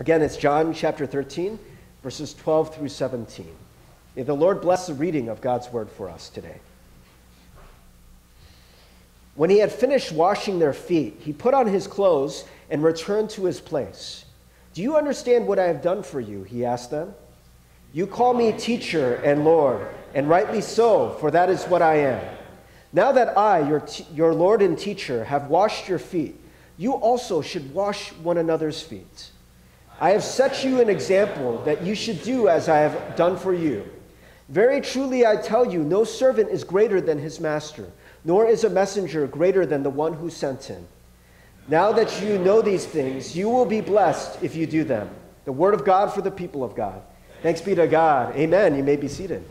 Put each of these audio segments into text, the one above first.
Again, it's John chapter 13, verses 12 through 17. May the Lord bless the reading of God's word for us today. When he had finished washing their feet, he put on his clothes and returned to his place. "Do you understand what I have done for you?" he asked them. "You call me teacher and Lord, and rightly so, for that is what I am. Now that I, your Lord and teacher, have washed your feet, you also should wash one another's feet. I have set you an example that you should do as I have done for you. Very truly I tell you, no servant is greater than his master, nor is a messenger greater than the one who sent him. Now that you know these things, you will be blessed if you do them." The word of God for the people of God. Thanks be to God. Amen. You may be seated.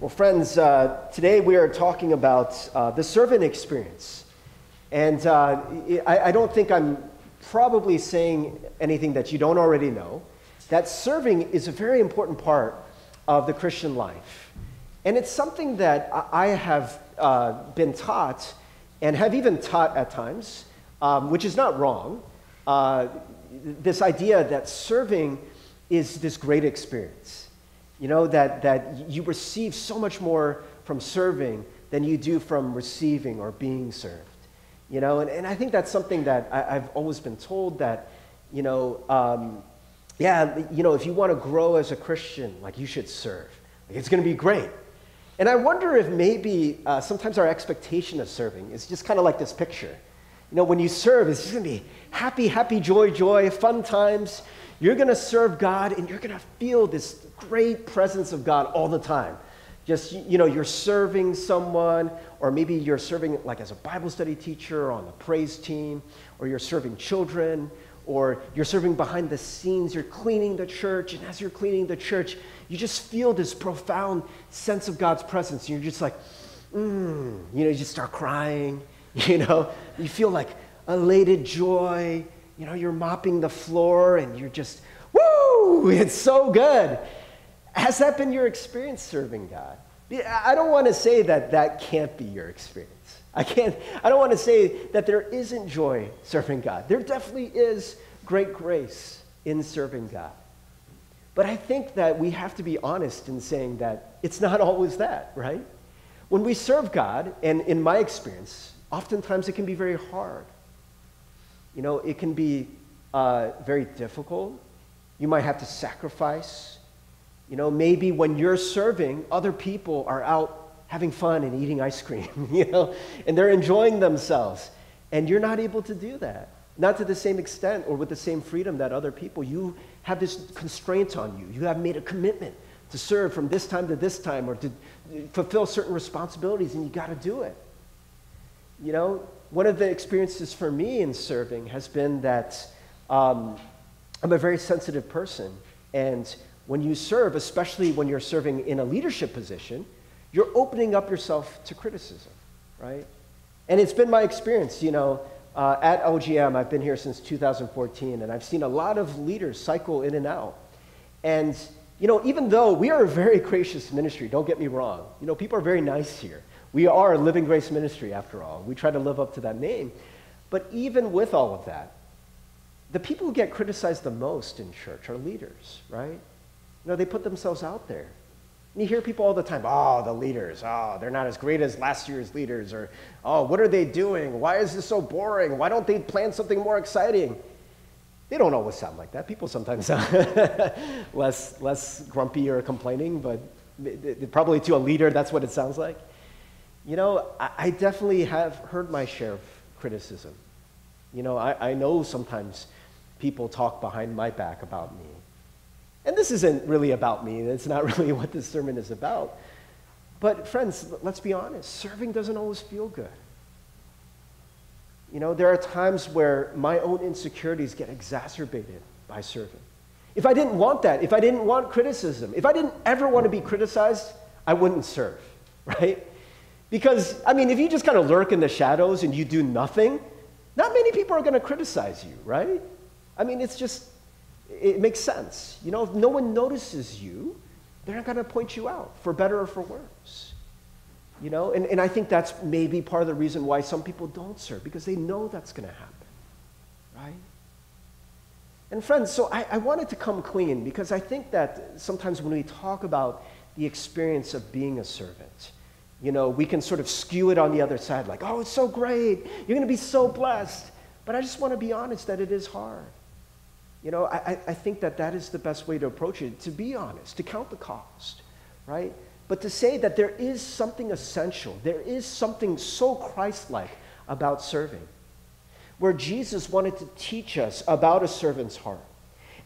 Well, friends, today we are talking about the servant experience. And I don't think I'm probably saying anything that you don't already know, that serving is a very important part of the Christian life. And it's something that I have been taught and have even taught at times, which is not wrong, this idea that serving is this great experience. You know, that you receive so much more from serving than you do from receiving or being served. You know, and I think that's something that I've always been told that, if you want to grow as a Christian, like, you should serve. Like, it's going to be great. And I wonder if maybe sometimes our expectation of serving is just kind of like this picture. You know, when you serve, it's just going to be happy, happy, joy, joy, fun times. You're going to serve God, and you're going to feel this great presence of God all the time. Just, you're serving someone, or maybe you're serving like as a Bible study teacher or on the praise team, or you're serving children, or you're serving behind the scenes, you're cleaning the church, and as you're cleaning the church, you just feel this profound sense of God's presence, and you're just like, you just start crying, you feel like elated joy, you're mopping the floor, and you're just, woo, it's so good. Has that been your experience serving God? I don't want to say that can't be your experience. I don't want to say that there isn't joy serving God. There definitely is great grace in serving God. But I think that we have to be honest in saying that it's not always that, right? When we serve God, and in my experience, oftentimes it can be very hard. It can be very difficult. You might have to sacrifice. Maybe when you're serving, other people are out having fun and eating ice cream, and they're enjoying themselves. And you're not able to do that. Not to the same extent or with the same freedom that other people. You have this constraint on you. You have made a commitment to serve from this time to this time, or to fulfill certain responsibilities, and you got to do it. One of the experiences for me in serving has been that I'm a very sensitive person, and when you serve, especially when you're serving in a leadership position, you're opening up yourself to criticism, right? And it's been my experience, at OGM, I've been here since 2014, and I've seen a lot of leaders cycle in and out. And, even though we are a very gracious ministry, don't get me wrong, people are very nice here. We are a Living Grace ministry, after all. We try to live up to that name. But even with all of that, the people who get criticized the most in church are leaders, right? They put themselves out there. And you hear people all the time, the leaders, they're not as great as last year's leaders, or, what are they doing? Why is this so boring? Why don't they plan something more exciting? They don't always sound like that. People sometimes sound less grumpy or complaining, but probably to a leader, that's what it sounds like. I definitely have heard my share of criticism. I know sometimes people talk behind my back about me. And this isn't really about me. It's not really what this sermon is about. But friends, let's be honest. Serving doesn't always feel good. There are times where my own insecurities get exacerbated by serving. If I didn't want that, if I didn't want criticism, if I didn't ever want to be criticized, I wouldn't serve, right? Because, if you just kind of lurk in the shadows and you do nothing, not many people are going to criticize you, right? It makes sense. If no one notices you, they're not going to point you out, for better or for worse. You know, and I think that's maybe part of the reason why some people don't serve, because they know that's going to happen, right? And friends, so I wanted to come clean, because I think that sometimes when we talk about the experience of being a servant, you know, we can sort of skew it on the other side, like, oh, it's so great, you're going to be so blessed. But I just want to be honest that it is hard. You know, I think that that is the best way to approach it, to be honest, to count the cost, right? But to say that there is something essential, there is something so Christ-like about serving, where Jesus wanted to teach us about a servant's heart.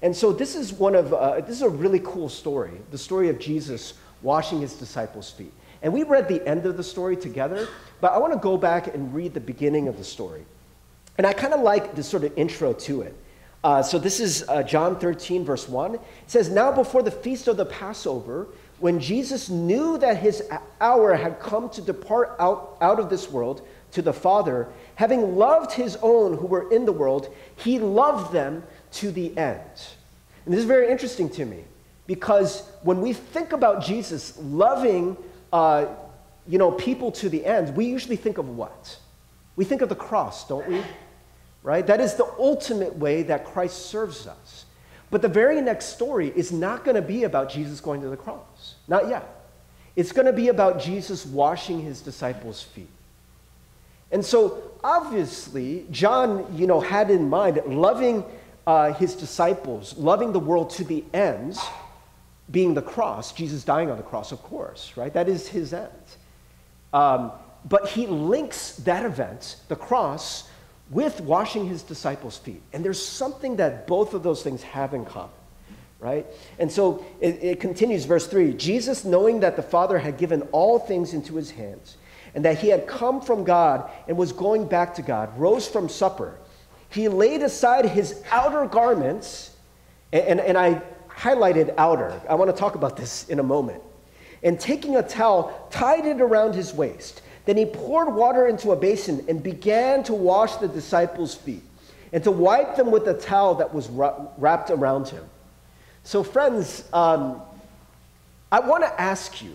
And so this is this is a really cool story, the story of Jesus washing his disciples' feet. And we read the end of the story together, but I want to go back and read the beginning of the story. And I kind of like this sort of intro to it. So this is John 13, verse 1. It says, "Now before the feast of the Passover, when Jesus knew that his hour had come to depart out of this world to the Father, having loved his own who were in the world, he loved them to the end." And this is very interesting to me, because when we think about Jesus loving people to the end, we usually think of what? We think of the cross, don't we? Right? That is the ultimate way that Christ serves us. But the very next story is not going to be about Jesus going to the cross. Not yet. It's going to be about Jesus washing his disciples' feet. And so, obviously, John, had in mind loving his disciples, loving the world to the end, being the cross, Jesus dying on the cross, of course, right? That is his end. But he links that event, the cross, with washing his disciples' feet. And there's something that both of those things have in common, right? And so it continues, verse 3, "Jesus, knowing that the Father had given all things into his hands, and that he had come from God and was going back to God, rose from supper. He laid aside his outer garments," and I highlighted outer. I want to talk about this in a moment. "And taking a towel, tied it around his waist. Then he poured water into a basin and began to wash the disciples' feet and to wipe them with the towel that was wrapped around him." So friends, I want to ask you,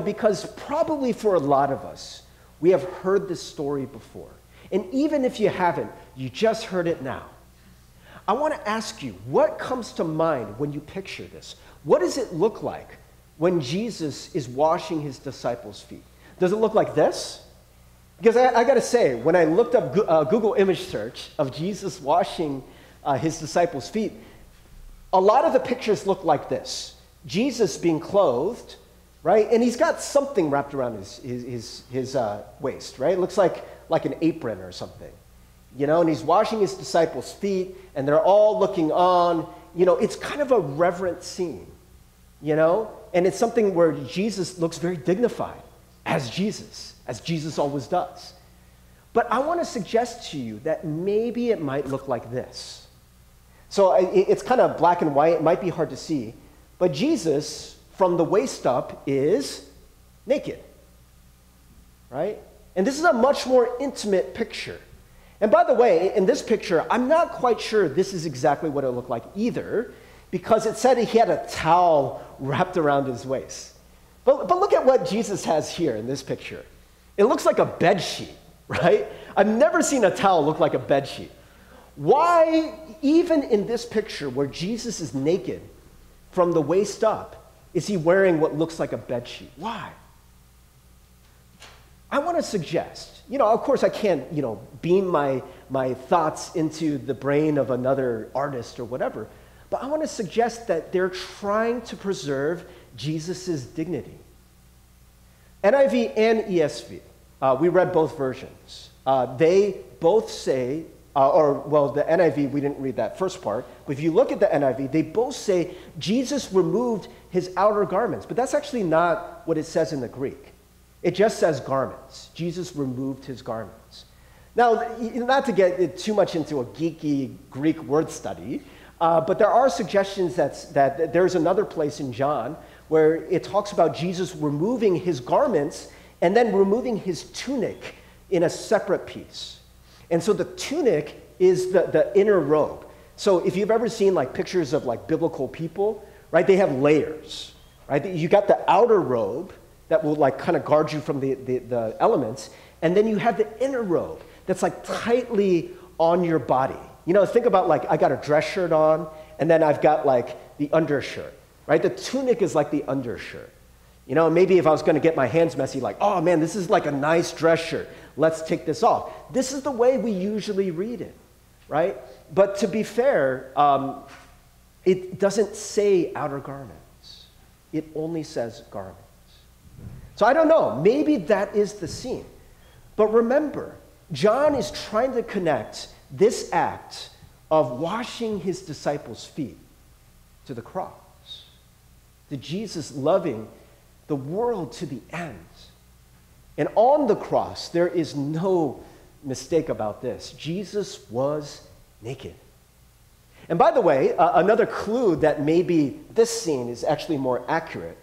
because probably for a lot of us, we have heard this story before. And even if you haven't, you just heard it now. I want to ask you, what comes to mind when you picture this? What does it look like when Jesus is washing his disciples' feet? Does it look like this? Because I got to say, when I looked up Google image search of Jesus washing his disciples' feet, a lot of the pictures look like this. Jesus being clothed, right? And he's got something wrapped around his waist, right? It looks like an apron or something. And he's washing his disciples' feet, and they're all looking on. It's kind of a reverent scene, And it's something where Jesus looks very dignified, as Jesus always does. But I want to suggest to you that maybe it might look like this. So it's kind of black and white. It might be hard to see. But Jesus, from the waist up, is naked, right? And this is a much more intimate picture. And by the way, in this picture, I'm not quite sure this is exactly what it looked like either, because it said he had a towel wrapped around his waist. But look at what Jesus has here in this picture. It looks like a bed sheet, right? I've never seen a towel look like a bed sheet. Why, even in this picture where Jesus is naked from the waist up, is he wearing what looks like a bed sheet? Why? I want to suggest, of course I can't, beam my thoughts into the brain of another artist or whatever, but I want to suggest that they're trying to preserve Jesus' dignity. NIV and ESV, we read both versions. They both say, the NIV, we didn't read that first part, but if you look at the NIV, they both say Jesus removed his outer garments, but that's actually not what it says in the Greek. It just says garments. Jesus removed his garments. Now, not to get too much into a geeky Greek word study, but there are suggestions that there's another place in John where it talks about Jesus removing his garments and then removing his tunic in a separate piece. And so the tunic is the inner robe. So if you've ever seen pictures of biblical people, right, they have layers, right? You got the outer robe, that will like kind of guard you from the elements. And then you have the inner robe that's like tightly on your body. You know, think about like I got a dress shirt on, and then I've got like the undershirt, right? The tunic is like the undershirt. You know, maybe if I was going to get my hands messy, like, oh man, this is like a nice dress shirt. Let's take this off. This is the way we usually read it, right? But to be fair, it doesn't say outer garments. It only says garments. So I don't know. Maybe that is the scene. But remember, John is trying to connect this act of washing his disciples' feet to the cross, to Jesus loving the world to the end. And on the cross, there is no mistake about this. Jesus was naked. And by the way, another clue that maybe this scene is actually more accurate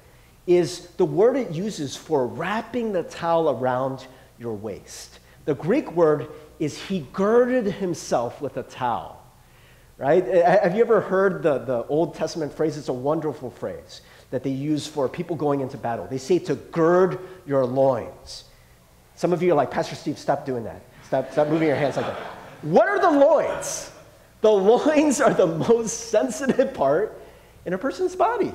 is the word it uses for wrapping the towel around your waist. The Greek word is he girded himself with a towel, right? Have you ever heard the Old Testament phrase? It's a wonderful phrase that they use for people going into battle. They say to gird your loins. Some of you are like, Pastor Steve, stop doing that. Stop moving your hands like that. What are the loins? The loins are the most sensitive part in a person's body.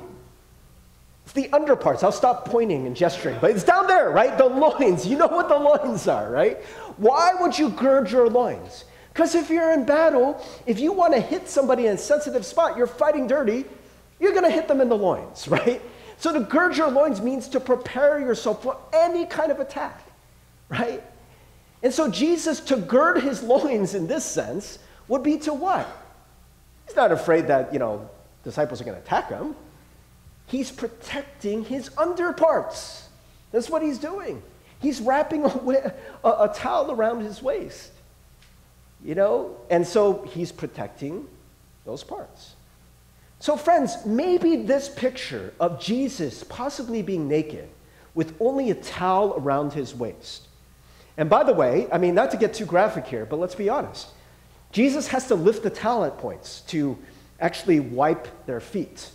It's the underparts. I'll stop pointing and gesturing, but it's down there, right? The loins. You know what the loins are, right? Why would you gird your loins? Because if you're in battle, if you want to hit somebody in a sensitive spot, you're fighting dirty, you're going to hit them in the loins, right? So to gird your loins means to prepare yourself for any kind of attack, right? And so Jesus, to gird his loins in this sense, would be to what? He's not afraid that, disciples are going to attack him. He's protecting his underparts. That's what he's doing. He's wrapping a towel around his waist, and so he's protecting those parts. So friends, maybe this picture of Jesus possibly being naked with only a towel around his waist. And by the way, not to get too graphic here, but let's be honest. Jesus has to lift the towel at points to actually wipe their feet.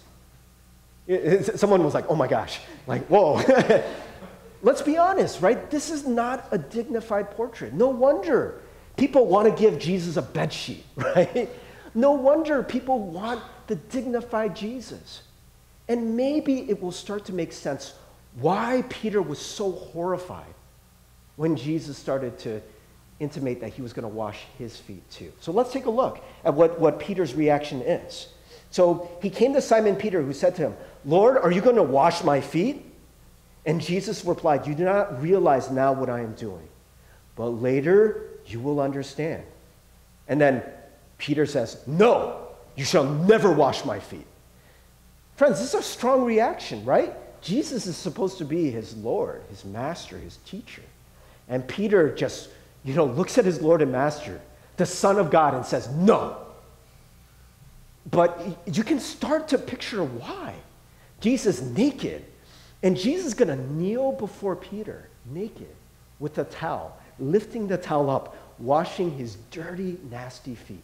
Someone was like, oh my gosh, like, whoa. Let's be honest, right? This is not a dignified portrait. No wonder people want to give Jesus a bed sheet, right? No wonder people want the dignified Jesus. And maybe it will start to make sense why Peter was so horrified when Jesus started to intimate that he was going to wash his feet too. So let's take a look at what Peter's reaction is. So he came to Simon Peter, who said to him, Lord, are you going to wash my feet? And Jesus replied, you do not realize now what I am doing, but later you will understand. And then Peter says, no, you shall never wash my feet. Friends, this is a strong reaction, right? Jesus is supposed to be his Lord, his master, his teacher. And Peter just, looks at his Lord and master, the Son of God, and says, no. But you can start to picture why. Jesus naked, and Jesus is going to kneel before Peter naked with a towel, lifting the towel up, washing his dirty, nasty feet.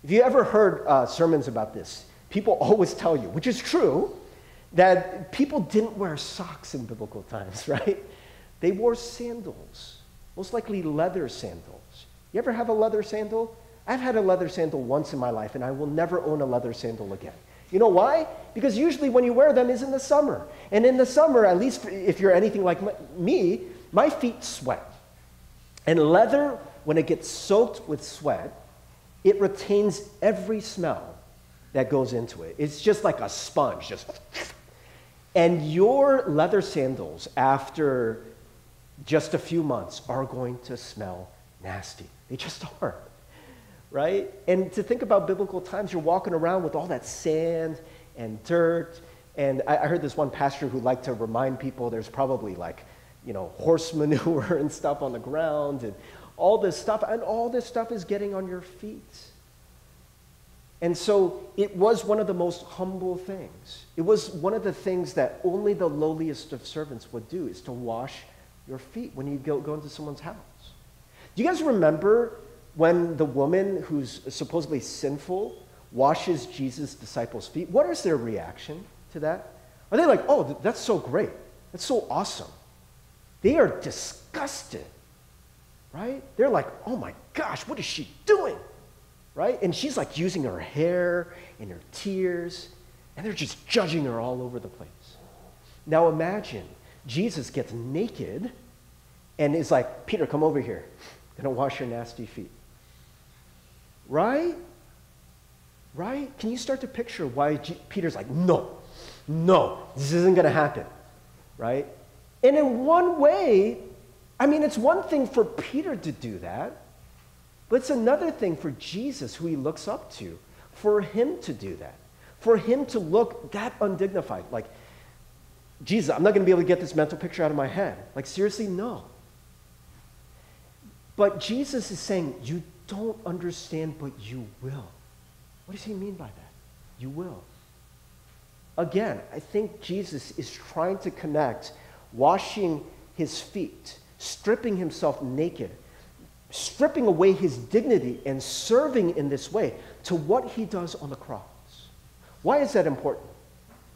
If you ever heard sermons about this, people always tell you, which is true, that people didn't wear socks in biblical times, right? They wore sandals, most likely leather sandals. You ever have a leather sandal? I've had a leather sandal once in my life, and I will never own a leather sandal again. You know why? Because usually when you wear them is in the summer. And in the summer, at least if you're anything like me, my feet sweat. And leather, when it gets soaked with sweat, it retains every smell that goes into it. It's just like a sponge, just. And your leather sandals, after just a few months, are going to smell nasty. They just are. Right? And to think about biblical times, you're walking around with all that sand and dirt. And I heard this one pastor who liked to remind people there's probably horse manure and stuff on the ground and all this stuff. And all this stuff is getting on your feet. And so it was one of the most humble things. It was one of the things that only the lowliest of servants would do, is to wash your feet when you go into someone's house. Do you guys remember when the woman who's supposedly sinful washes Jesus' disciples' feet? What is their reaction to that? Are they like, oh, that's so great? That's so awesome. They are disgusted, right? They're like, oh my gosh, what is she doing? Right? And she's like using her hair and her tears, and they're just judging her all over the place. Now imagine Jesus gets naked and is like, Peter, come over here. I'm going to wash your nasty feet. Right? Right? Can you start to picture why Peter's like, no, this isn't going to happen. Right? And in one way, I mean, it's one thing for Peter to do that, but it's another thing for Jesus, who he looks up to, for him to do that, for him to look that undignified. Like, Jesus, I'm not going to be able to get this mental picture out of my head. Like, seriously, no. But Jesus is saying, you don't understand, but you will. What does he mean by that? You will. Again, I think Jesus is trying to connect washing his feet, stripping himself naked, stripping away his dignity and serving in this way to what he does on the cross. Why is that important?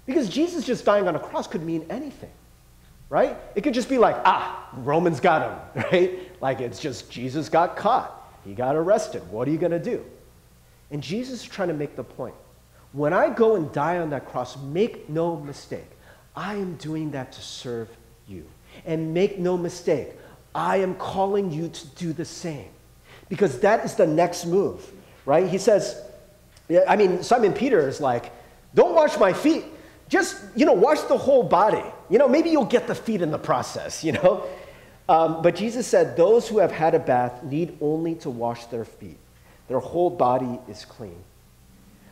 Because Jesus just dying on a cross could mean anything, right? It could just be like, Romans got him, right? Like, it's just Jesus got caught. He got arrested. What are you going to do? And Jesus is trying to make the point. When I go and die on that cross, make no mistake, I am doing that to serve you. And make no mistake, I am calling you to do the same. Because that is the next move, right? He says, Simon Peter is like, don't wash my feet. Just, wash the whole body. Maybe you'll get the feet in the process, But Jesus said, those who have had a bath need only to wash their feet. Their whole body is clean.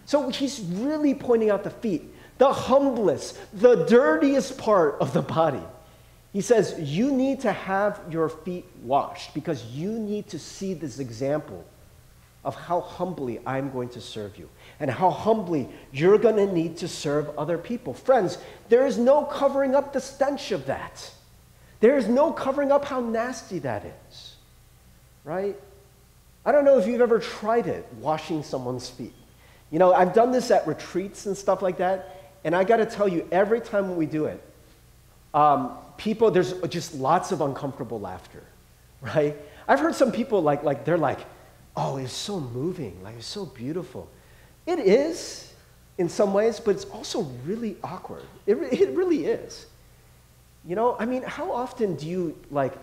So he's really pointing out the feet, the humblest, the dirtiest part of the body. He says, you need to have your feet washed because you need to see this example of how humbly I'm going to serve you and how humbly you're going to need to serve other people. Friends, there is no covering up the stench of that. There is no covering up how nasty that is, right? I don't know if you've ever tried it, washing someone's feet. I've done this at retreats and stuff like that, and I got to tell you, every time we do it, there's just lots of uncomfortable laughter, right? I've heard some people they're like, oh, it's so moving, like it's so beautiful. It is in some ways, but it's also really awkward. It really is. How often do you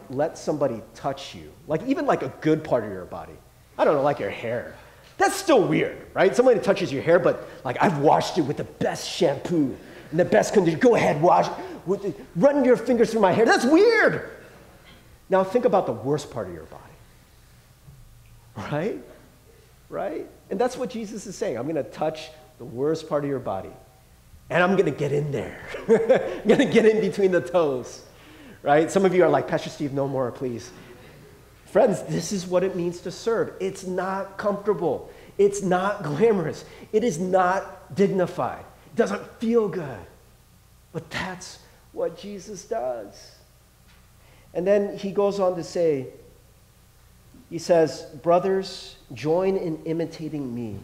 let somebody touch you? Even a good part of your body. I don't know, like your hair. That's still weird, right? Somebody touches your hair, but I've washed it with the best shampoo and the best conditioner. Go ahead, wash it. Run your fingers through my hair. That's weird. Now think about the worst part of your body. Right? Right? And that's what Jesus is saying. I'm going to touch the worst part of your body. And I'm going to get in there. I'm going to get in between the toes. Right? Some of you are like, Pastor Steve, no more, please. Friends, this is what it means to serve. It's not comfortable. It's not glamorous. It is not dignified. It doesn't feel good. But that's what Jesus does. And then he goes on to say, he says, brothers, join in imitating me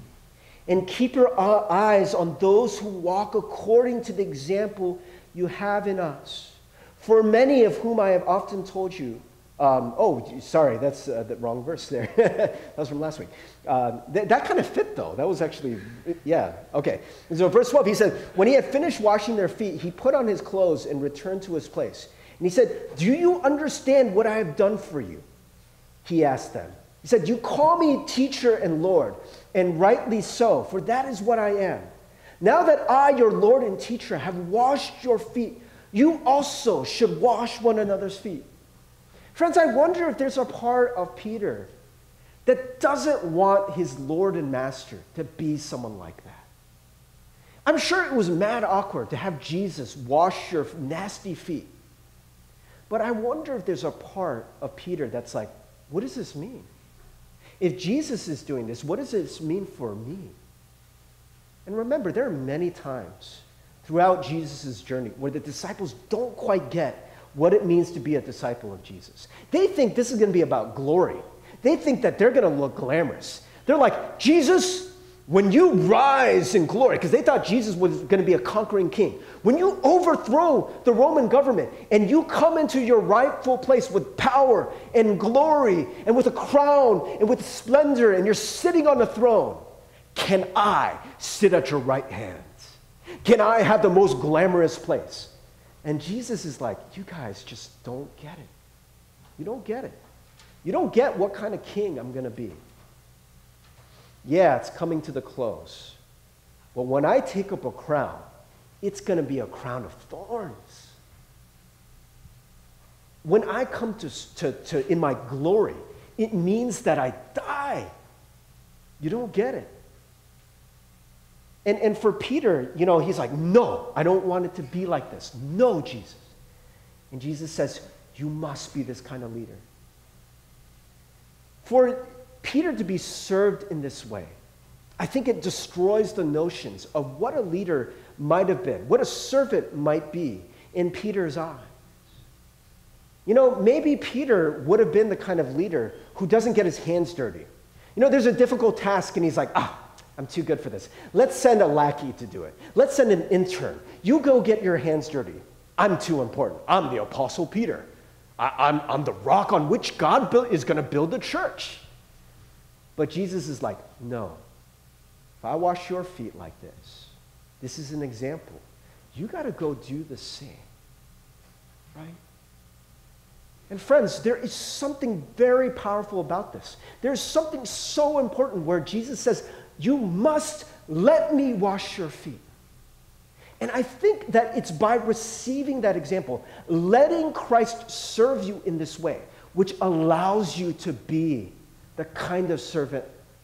and keep your eyes on those who walk according to the example you have in us. For many of whom I have often told you, sorry, that's the wrong verse there. That was from last week. That kind of fit, though. That was actually, yeah, okay. And so verse 12, he said, when he had finished washing their feet, he put on his clothes and returned to his place. And he said, do you understand what I have done for you? He asked them. He said, you call me teacher and Lord, and rightly so, for that is what I am. Now that I, your Lord and teacher, have washed your feet, you also should wash one another's feet. Friends, I wonder if there's a part of Peter that doesn't want his Lord and Master to be someone like that. I'm sure it was mad awkward to have Jesus wash your nasty feet. But I wonder if there's a part of Peter that's like, what does this mean? If Jesus is doing this, what does this mean for me? And remember, there are many times throughout Jesus' journey where the disciples don't quite get what it means to be a disciple of Jesus. They think this is going to be about glory. They think that they're going to look glamorous. They're like, Jesus, when you rise in glory, because they thought Jesus was going to be a conquering king, when you overthrow the Roman government and you come into your rightful place with power and glory and with a crown and with splendor and you're sitting on the throne, can I sit at your right hand? Can I have the most glamorous place? And Jesus is like, you guys just don't get it. You don't get it. You don't get what kind of king I'm going to be. Yeah, it's coming to the close. But when I take up a crown, it's going to be a crown of thorns. When I come to in my glory, it means that I die. You don't get it. And for Peter, he's like, no, I don't want it to be like this. No, Jesus. And Jesus says, you must be this kind of leader. For Peter to be served in this way, I think it destroys the notions of what a leader might have been, what a servant might be in Peter's eyes. Maybe Peter would have been the kind of leader who doesn't get his hands dirty. There's a difficult task and he's like, I'm too good for this. Let's send a lackey to do it. Let's send an intern. You go get your hands dirty. I'm too important. I'm the Apostle Peter. I'm the rock on which God is going to build the church. But Jesus is like, no. If I wash your feet like this is an example. You got to go do the same. Right? And friends, there is something very powerful about this. There's something so important where Jesus says, you must let me wash your feet. And I think that it's by receiving that example, letting Christ serve you in this way, which allows you to be the kind of servant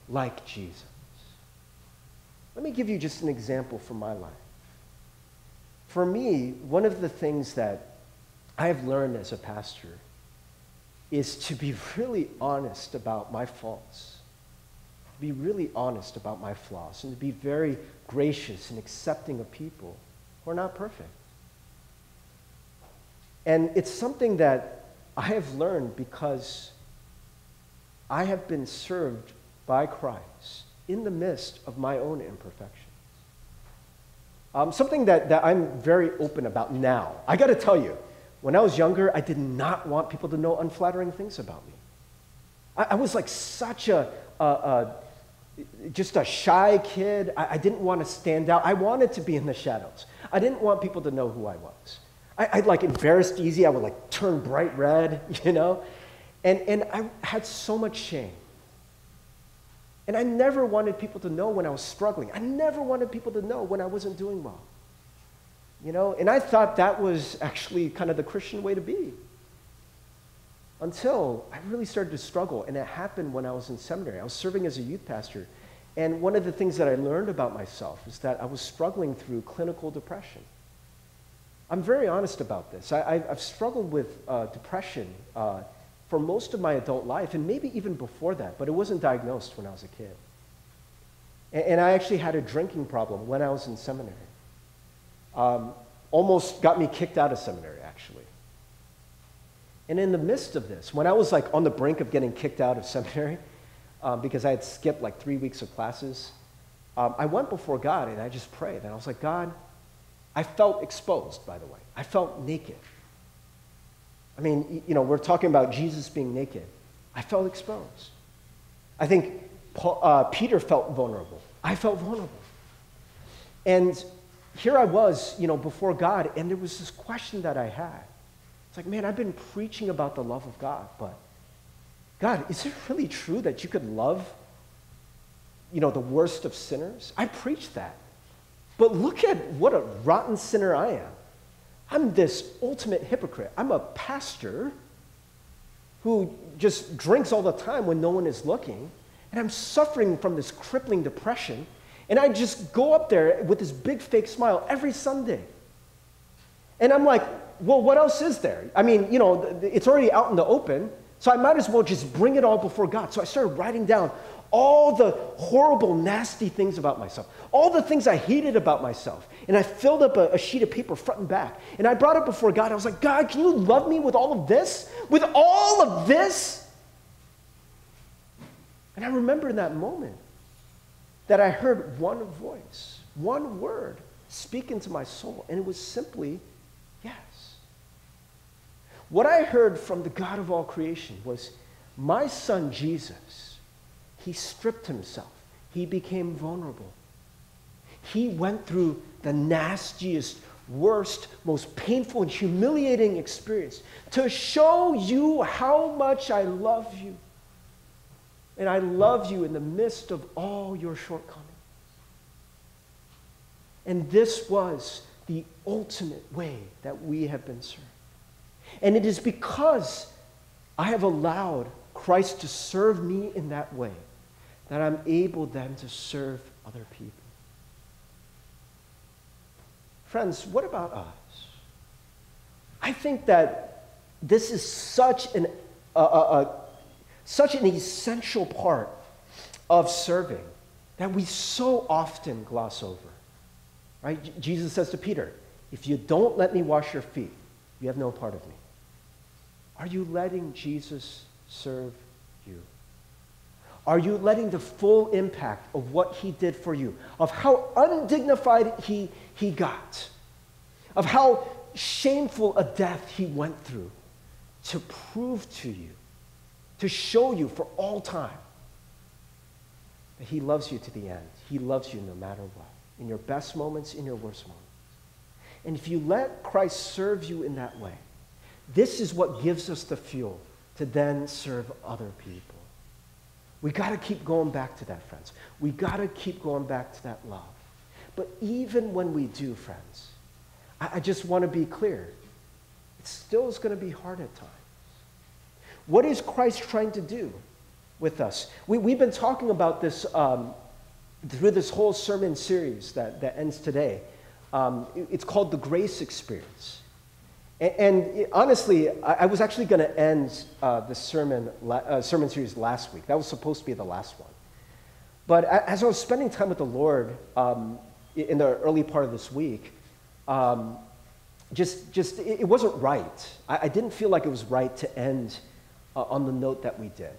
like Jesus. Let me give you just an example from my life. For me, one of the things that I have learned as a pastor is to be really honest about my faults, to be really honest about my flaws, and to be very gracious and accepting of people who are not perfect. And it's something that I have learned because I have been served by Christ in the midst of my own imperfections. Something that I'm very open about now. I got to tell you, when I was younger, I did not want people to know unflattering things about me. I was like such just a shy kid. I didn't want to stand out. I wanted to be in the shadows. I didn't want people to know who I was. I'd like embarrassed easy. I would like turn bright red, And I had so much shame. And I never wanted people to know when I was struggling. I never wanted people to know when I wasn't doing well. And I thought that was actually kind of the Christian way to be. Until I really started to struggle, and it happened when I was in seminary. I was serving as a youth pastor, and one of the things that I learned about myself is that I was struggling through clinical depression. I'm very honest about this. I've struggled with depression for most of my adult life, and maybe even before that, but it wasn't diagnosed when I was a kid. And I actually had a drinking problem when I was in seminary. Almost got me kicked out of seminary, actually. And in the midst of this, when I was like on the brink of getting kicked out of seminary, because I had skipped like 3 weeks of classes, I went before God and I just prayed. And I was like, God, I felt exposed, by the way. I felt naked. I mean, we're talking about Jesus being naked. I felt exposed. I think Peter felt vulnerable. I felt vulnerable. And here I was, before God, and there was this question that I had. It's like, man, I've been preaching about the love of God, but God, is it really true that you could love, the worst of sinners? I preached that. But look at what a rotten sinner I am. I'm this ultimate hypocrite. I'm a pastor who just drinks all the time when no one is looking, and I'm suffering from this crippling depression, and I just go up there with this big fake smile every Sunday. And I'm like, well, what else is there? I mean, it's already out in the open, so I might as well just bring it all before God. So I started writing down all the horrible, nasty things about myself, all the things I hated about myself. And I filled up a sheet of paper front and back, and I brought it before God. I was like, God, can you love me with all of this? With all of this? And I remember in that moment, that I heard one voice, one word speak into my soul, and it was simply yes. What I heard from the God of all creation was, my son Jesus, he stripped himself. He became vulnerable. He went through the nastiest, worst, most painful and humiliating experience to show you how much I love you. And I love you in the midst of all your shortcomings. And this was the ultimate way that we have been served. And it is because I have allowed Christ to serve me in that way that I'm able then to serve other people. Friends, what about us? I think that this is such an essential part of serving that we so often gloss over. Right? Jesus says to Peter, if you don't let me wash your feet, you have no part of me. Are you letting Jesus serve you? Are you letting the full impact of what he did for you, of how undignified he got, of how shameful a death he went through to prove to you, to show you for all time that he loves you to the end. He loves you no matter what, in your best moments, in your worst moments. And if you let Christ serve you in that way, this is what gives us the fuel to then serve other people. We got to keep going back to that, friends. We got to keep going back to that love. But even when we do, friends, I just want to be clear. It still is going to be hard at times. What is Christ trying to do with us? We've been talking about this through this whole sermon series that ends today. It's called The Grace Experience. And honestly, I was actually going to end the sermon series last week. That was supposed to be the last one. But as I was spending time with the Lord in the early part of this week, it wasn't right. I didn't feel like it was right to end on the note that we did.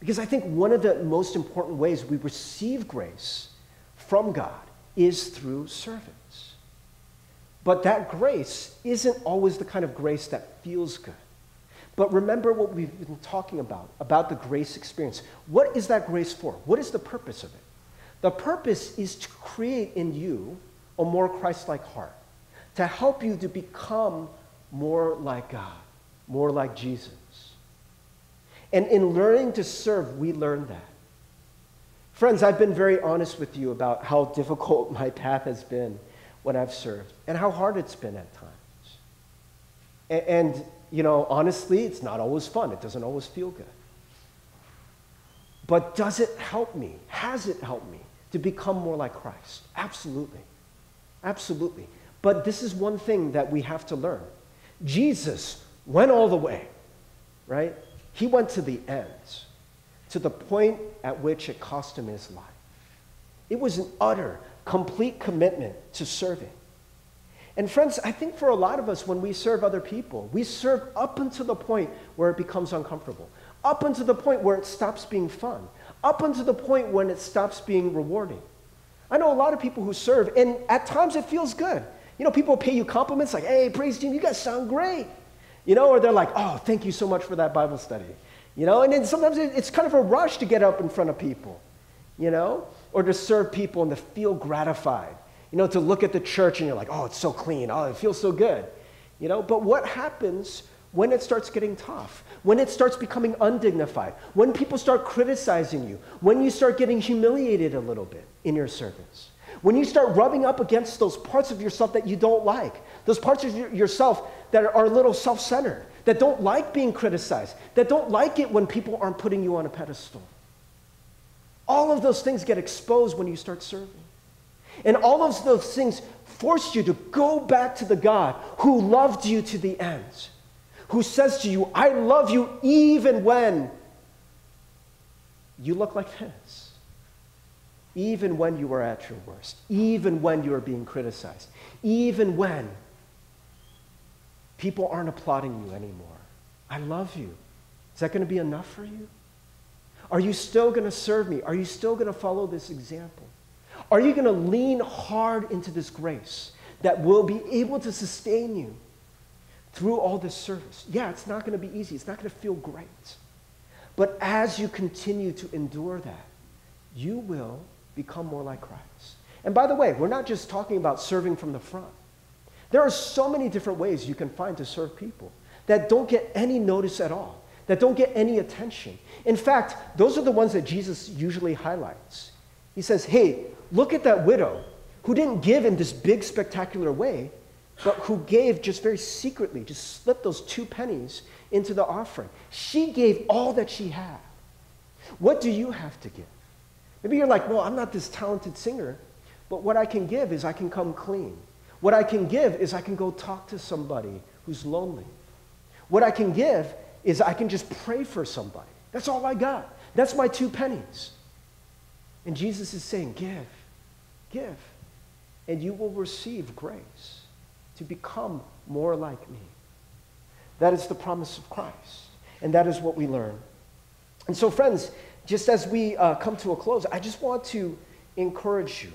Because I think one of the most important ways we receive grace from God is through servants. But that grace isn't always the kind of grace that feels good. But remember what we've been talking about the grace experience. What is that grace for? What is the purpose of it? The purpose is to create in you a more Christ-like heart, to help you to become more like God, more like Jesus. And in learning to serve, we learn that. Friends, I've been very honest with you about how difficult my path has been when I've served and how hard it's been at times. And honestly, it's not always fun. It doesn't always feel good. But does it help me? Has it helped me to become more like Christ? Absolutely. Absolutely. But this is one thing that we have to learn. Jesus went all the way, right? He went to the ends, to the point at which it cost him his life. It was an utter, complete commitment to serving. And friends, I think for a lot of us, when we serve other people, we serve up until the point where it becomes uncomfortable, up until the point where it stops being fun, up until the point when it stops being rewarding. I know a lot of people who serve, and at times it feels good. People pay you compliments like, hey, praise team, you guys sound great. Or they're like, oh, thank you so much for that Bible study. And then sometimes it's kind of a rush to get up in front of people, or to serve people and to feel gratified, to look at the church and you're like, oh, it's so clean. Oh, it feels so good. But what happens when it starts getting tough, when it starts becoming undignified, when people start criticizing you, when you start getting humiliated a little bit in your service, when you start rubbing up against those parts of yourself that you don't like, those parts of yourself that are a little self-centered, that don't like being criticized, that don't like it when people aren't putting you on a pedestal. All of those things get exposed when you start serving. And all of those things force you to go back to the God who loved you to the end, who says to you, I love you even when you look like this, even when you are at your worst, even when you are being criticized, even when people aren't applauding you anymore. I love you. Is that going to be enough for you? Are you still going to serve me? Are you still going to follow this example? Are you going to lean hard into this grace that will be able to sustain you through all this service? Yeah, it's not going to be easy. It's not going to feel great. But as you continue to endure that, you will become more like Christ. And by the way, we're not just talking about serving from the front. There are so many different ways you can find to serve people that don't get any notice at all, that don't get any attention. In fact, those are the ones that Jesus usually highlights. He says, hey, look at that widow who didn't give in this big, spectacular way, but who gave just very secretly, just slipped those 2 pennies into the offering. She gave all that she had. What do you have to give? Maybe you're like, well, I'm not this talented singer, but what I can give is I can come clean. What I can give is I can go talk to somebody who's lonely. What I can give is I can just pray for somebody. That's all I got. That's my 2 pennies. And Jesus is saying, give, and you will receive grace to become more like me. That is the promise of Christ, and that is what we learn. And so, friends, just as we come to a close, I just want to encourage you.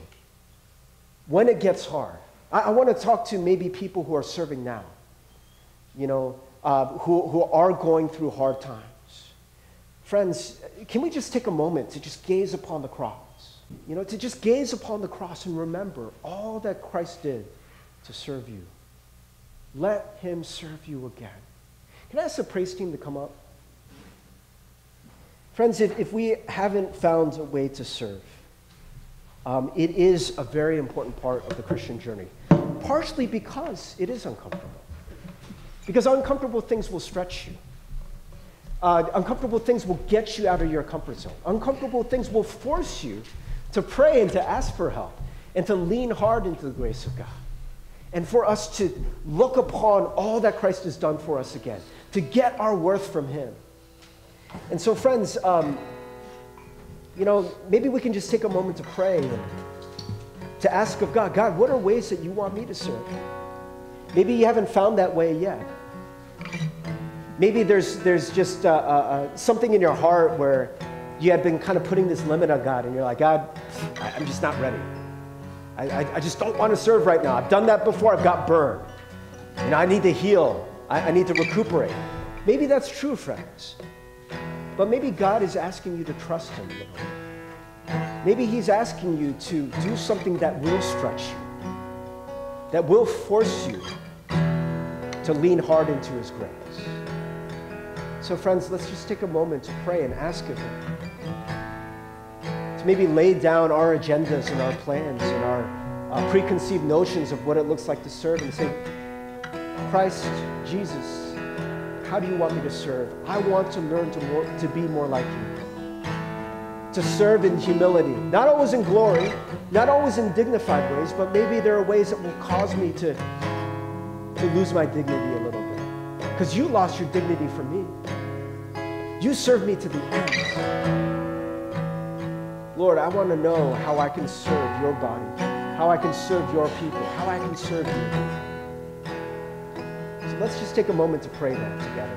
When it gets hard, I want to talk to maybe people who are serving now, who are going through hard times. Friends, can we just take a moment to just gaze upon the cross? To just gaze upon the cross and remember all that Christ did to serve you. Let him serve you again. Can I ask the praise team to come up? Friends, if we haven't found a way to serve, it is a very important part of the Christian journey, partially because it is uncomfortable. Because uncomfortable things will stretch you. Uncomfortable things will get you out of your comfort zone. Uncomfortable things will force you to pray and to ask for help and to lean hard into the grace of God. And for us to look upon all that Christ has done for us again, to get our worth from him. And so, friends, maybe we can just take a moment to pray and to ask of God, God, what are ways that you want me to serve? Maybe you haven't found that way yet. Maybe there's just something in your heart where you had been kind of putting this limit on God, and you're like, God, I'm just not ready. I just don't want to serve right now. I've done that before. I've got burned. I need to heal. I need to recuperate. Maybe that's true, friends. But maybe God is asking you to trust him a little. Maybe he's asking you to do something that will stretch you, that will force you to lean hard into his grace. So, friends, let's just take a moment to pray and ask of him to maybe lay down our agendas and our plans and our preconceived notions of what it looks like to serve and say, Christ, Jesus, how do you want me to serve? I want to learn to be more like you. To serve in humility, not always in glory, not always in dignified ways, but maybe there are ways that will cause me to lose my dignity a little bit. Because you lost your dignity for me. You served me to the end. Lord, I want to know how I can serve your body, how I can serve your people, how I can serve you. So let's just take a moment to pray that together.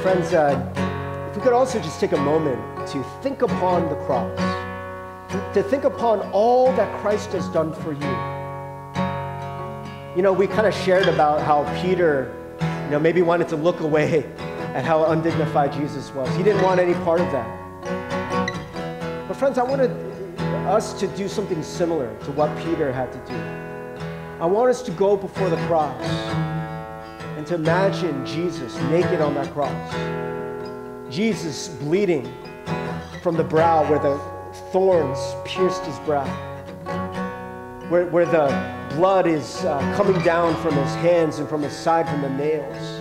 Friends, if we could also just take a moment to think upon the cross, to think upon all that Christ has done for you. We kind of shared about how Peter, maybe wanted to look away at how undignified Jesus was. He didn't want any part of that. But friends, I wanted us to do something similar to what Peter had to do. I want us to go before the cross and to imagine Jesus naked on that cross. Jesus bleeding from the brow where the thorns pierced his brow. Where the blood is coming down from his hands and from his side from the nails.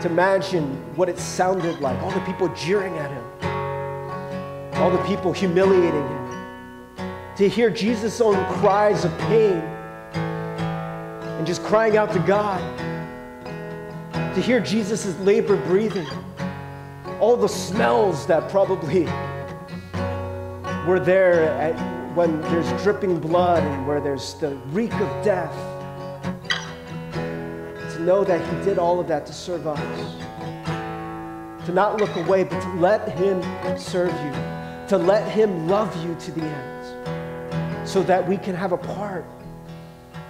To imagine what it sounded like, all the people jeering at him, all the people humiliating him. To hear Jesus' own cries of pain and just crying out to God. To hear Jesus' labored breathing. All the smells that probably were there when there's dripping blood and where there's the reek of death. To know that he did all of that to serve us. To not look away, but to let him serve you. To let him love you to the end. So that we can have a part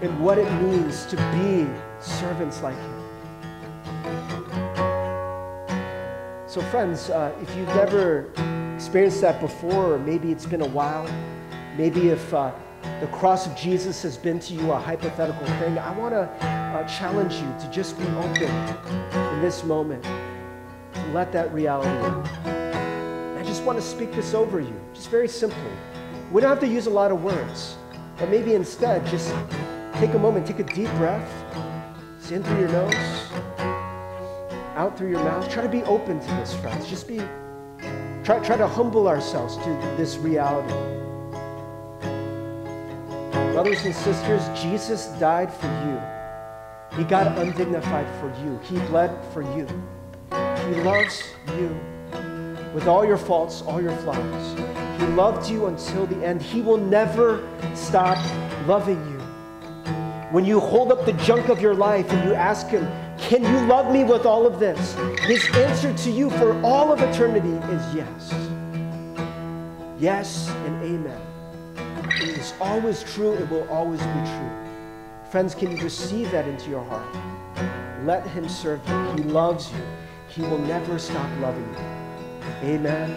in what it means to be servants like him. So friends, if you've never experienced that before, or maybe it's been a while, maybe if the cross of Jesus has been to you a hypothetical thing, I want to challenge you to just be open in this moment, to let that reality in. I just want to speak this over you, just very simply. We don't have to use a lot of words, but maybe instead just take a moment, take a deep breath, in through your nose, out through your mouth. Try to be open to this, friends. Just try to humble ourselves to this reality. Brothers and sisters, Jesus died for you. He got undignified for you. He bled for you. He loves you with all your faults, all your flaws. He loved you until the end. He will never stop loving you. When you hold up the junk of your life and you ask him, can you love me with all of this? His answer to you for all of eternity is yes. Yes and amen. It is always true. It will always be true. Friends, can you receive that into your heart? Let him serve you. He loves you. He will never stop loving you. Amen.